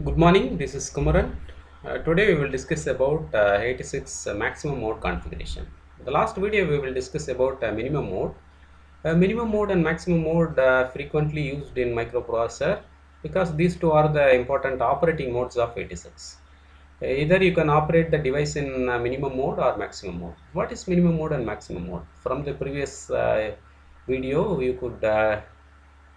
Good morning, this is Kumaran. Today we will discuss about 86 maximum mode configuration. The last video we will discuss about minimum mode. Minimum mode and maximum mode frequently used in microprocessor because these two are the important operating modes of 86. Either you can operate the device in minimum mode or maximum mode. What is minimum mode and maximum mode? From the previous video you could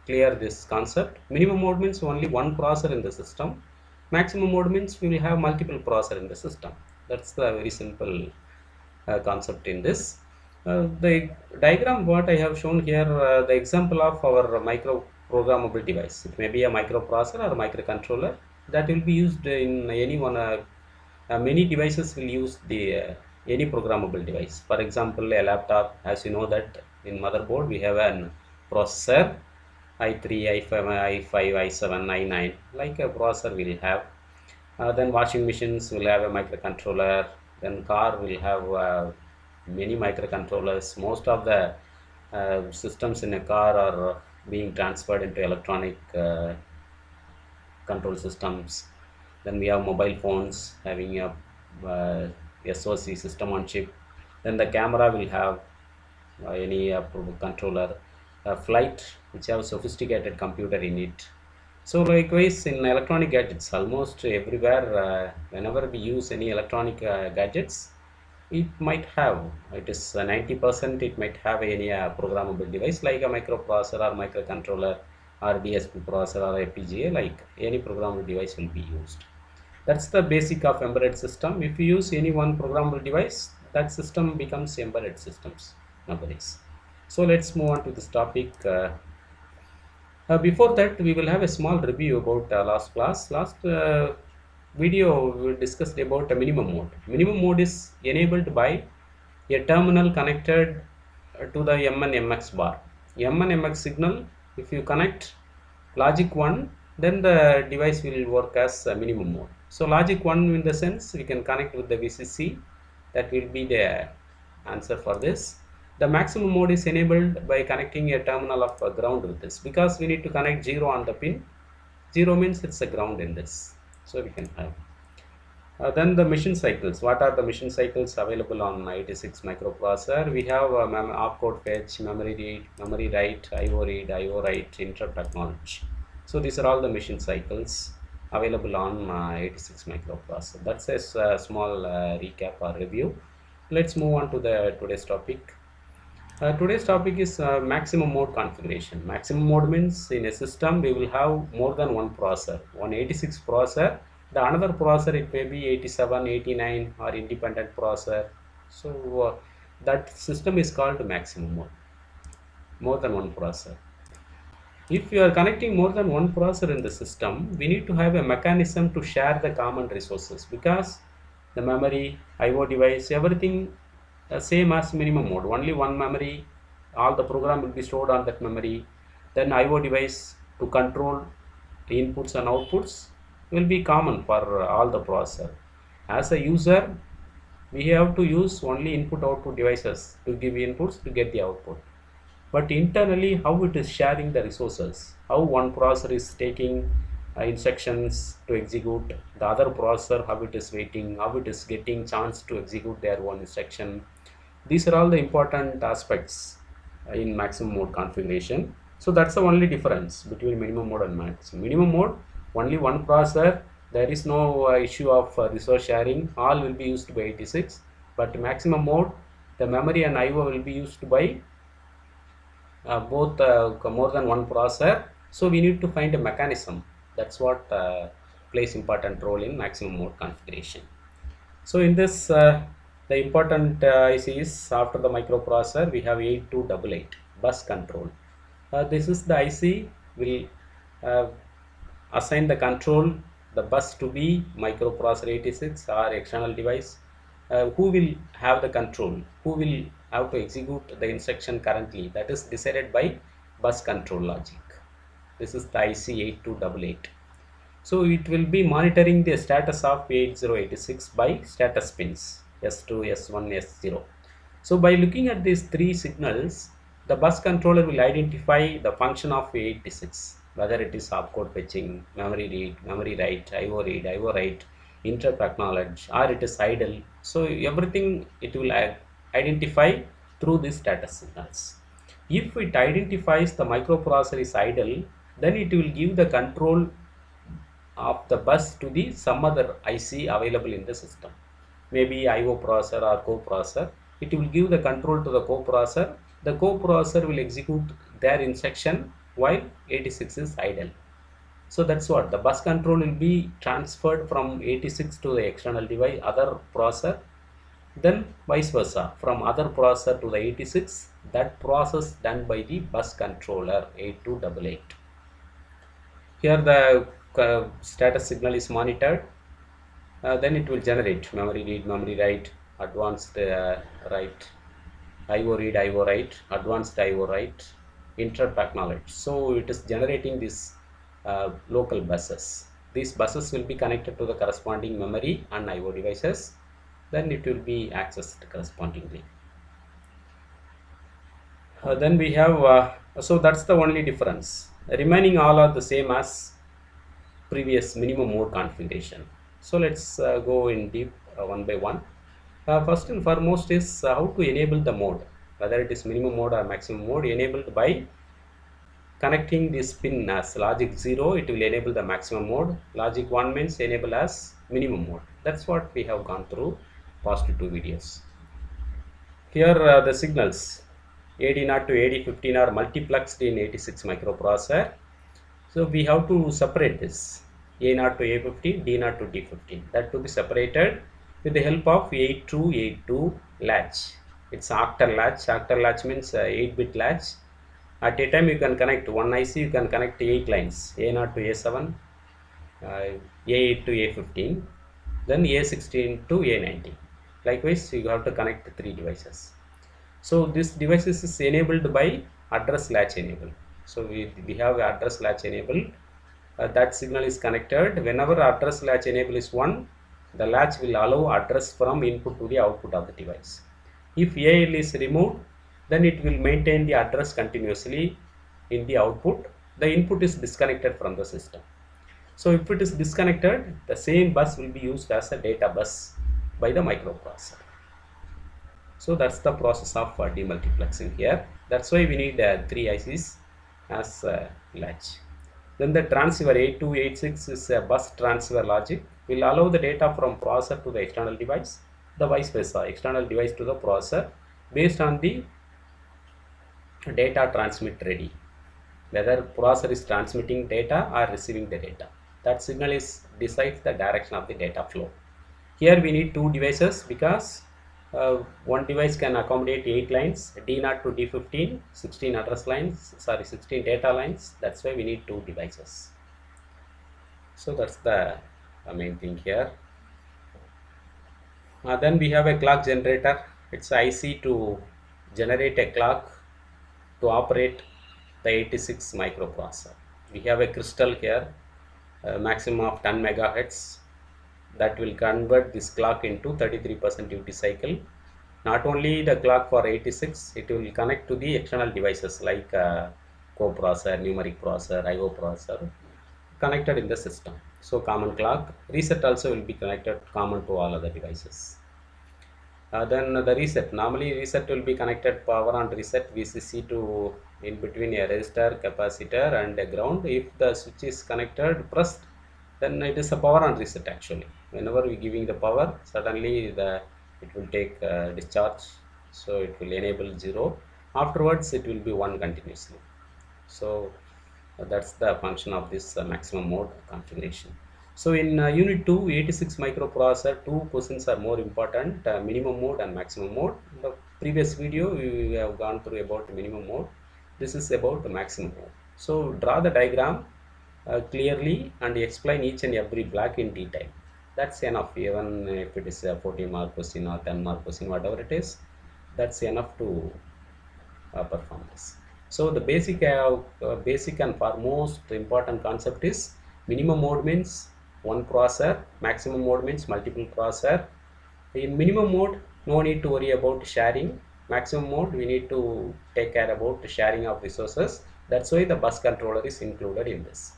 clear this concept. Minimum mode means only one processor in the system. Maximum mode means we will have multiple processor in the system. That's the very simple concept in this. The diagram what I have shown here, the example of our micro programmable device. It may be a microprocessor or a microcontroller that will be used in any one. Many devices will use the any programmable device. For example, a laptop. As you know that in motherboard we have an processor i3, i5, i5, i7, i9, like a processor will have. Then washing machines will have a microcontroller. Then car will have many microcontrollers. Most of the systems in a car are being transferred into electronic control systems. Then we have mobile phones having a SoC system on chip. Then the camera will have any controller. Flight which have sophisticated computer in it. So likewise in electronic gadgets, almost everywhere, whenever we use any electronic gadgets, it might have, it is 90% it might have any programmable device like a microprocessor or microcontroller or DSP processor or FPGA, like any programmable device will be used. That's the basic of embedded system. If you use any one programmable device, that system becomes embedded systems nowadays. So let's move on to this topic. Before that, we will have a small review about last class. Last video, we discussed about a minimum mode. Minimum mode is enabled by a terminal connected to the M and MX bar. M and MX signal, if you connect logic 1, then the device will work as a minimum mode. So logic 1 in the sense we can connect with the VCC. That will be the answer for this. The maximum mode is enabled by connecting a terminal of ground with this, because we need to connect 0 on the pin. 0 means it's a ground in this. So we can have. Then the mission cycles. What are the mission cycles available on 86 microprocessor? We have opcode fetch, memory read, memory write, IO write, interrupt acknowledge. So these are all the mission cycles available on 86 microprocessor. That's a small recap or review. Let's move on to the today's topic. Today's topic is maximum mode configuration. Maximum mode means in a system we will have more than one processor. One 86 processor, the another processor it may be 87, 89 or independent processor. So that system is called maximum mode. More than one processor. If you are connecting more than one processor in the system, we need to have a mechanism to share the common resources, because the memory, IO device, everything same as minimum mode. Only one memory, all the program will be stored on that memory. Then IO device to control the inputs and outputs will be common for all the processor. As a user, we have to use only input output devices to give inputs to get the output. But internally, how it is sharing the resources, how one processor is taking instructions to execute, the other processor how it is waiting, how it is getting chance to execute their own instruction. These are all the important aspects in maximum mode configuration. So that's the only difference between minimum mode and maximum. Minimum mode, only one processor, there is no issue of resource sharing, all will be used by 86. But maximum mode, the memory and IO will be used by both more than one processor. So we need to find a mechanism. That's what plays important role in maximum mode configuration. So in this the important ICs after the microprocessor, we have 8288 bus control. This is the IC will uh, assign the control the bus to be microprocessor 86 or external device. Who will have the control, who will have to execute the instruction currently, that is decided by bus control logic. This is the IC 8288. So it will be monitoring the status of 8086 by status pins S2, S1, S0. So by looking at these three signals, the bus controller will identify the function of 86. whether it is opcode fetching, memory read, memory write, IO write, interrupt acknowledge, or it is idle. So everything it will identify through these status signals. If it identifies the microprocessor is idle, then it will give the control of the bus to the some other IC available in the system. Maybe IO processor or coprocessor. It will give the control to the coprocessor. The coprocessor will execute their instruction while 86 is idle. So that's what the bus control will be transferred from 86 to the external device, other processor, then vice versa from other processor to the 86. That process done by the bus controller 8288. Here the status signal is monitored. Then it will generate memory read, memory write, advanced write, IO read, IO write, advanced IO write, interrupt acknowledge. So it is generating these local buses. These buses will be connected to the corresponding memory and IO devices. Then it will be accessed correspondingly. Then we have, so that's the only difference. Remaining all are the same as previous minimum mode configuration. So let's go in deep one by one. First and foremost is how to enable the mode, whether it is minimum mode or maximum mode. Enabled by connecting this pin as logic 0, it will enable the maximum mode. Logic 1 means enable as minimum mode. That's what we have gone through past 2 videos. Here the signals AD0 to AD15 are multiplexed in 86 microprocessor. So we have to separate this A0 to A15, D0 to D15. That to be separated with the help of 8282 latch. It's octal latch. Octal latch means 8-bit latch. At a time you can connect one IC, you can connect 8 lines, A0 to A7, A8 to A15, then A16 to A19. Likewise, you have to connect 3 devices. So this devices is enabled by address latch enable. So we have address latch enable. That signal is connected. Whenever address latch enable is 1, the latch will allow address from input to the output of the device. If AL is removed, then it will maintain the address continuously in the output. The input is disconnected from the system. So if it is disconnected, the same bus will be used as a data bus by the microprocessor. So that's the process of demultiplexing here. That's why we need 3 ICs as latch. Then the transceiver 8286 is a bus transfer logic, will allow the data from processor to the external device, the vice versa, external device to the processor based on the data transmit ready, whether processor is transmitting data or receiving the data. That signal is decides the direction of the data flow. Here we need 2 devices because one device can accommodate 8 lines, D0 to D15, 16 address lines, 16 data lines. That's why we need 2 devices. So that's the main thing here. Then we have a clock generator. It's IC to generate a clock to operate the 86 microprocessor. We have a crystal here, maximum of 10 megahertz. That will convert this clock into 33% duty cycle. Not only the clock for 86, it will connect to the external devices like coprocessor, numeric processor, IO processor connected in the system. So common clock. Reset also will be connected common to all other devices. Then the reset, normally reset will be connected power on reset VCC to in between a resistor, capacitor and a ground. If the switch is connected pressed, then it is a power on reset actually. Whenever we giving the power, suddenly it will take discharge, so it will enable 0. Afterwards it will be 1 continuously. So that's the function of this maximum mode configuration. So in unit 2 86 microprocessor, 2 questions are more important, minimum mode and maximum mode. In the previous video we have gone through about minimum mode. This is about the maximum mode. So draw the diagram clearly and explain each and every block in detail. That's enough. Even if it is a 14-mark question or 10-mark question, whatever it is, that's enough to perform this. So the basic and foremost important concept is minimum mode means one processor, maximum mode means multiple processor. In minimum mode, no need to worry about sharing. Maximum mode, we need to take care about the sharing of resources. That's why the bus controller is included in this.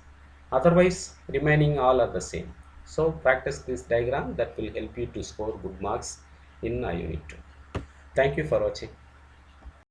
Otherwise, remaining all are the same. So practice this diagram, that will help you to score good marks in Unit 2. Thank you for watching.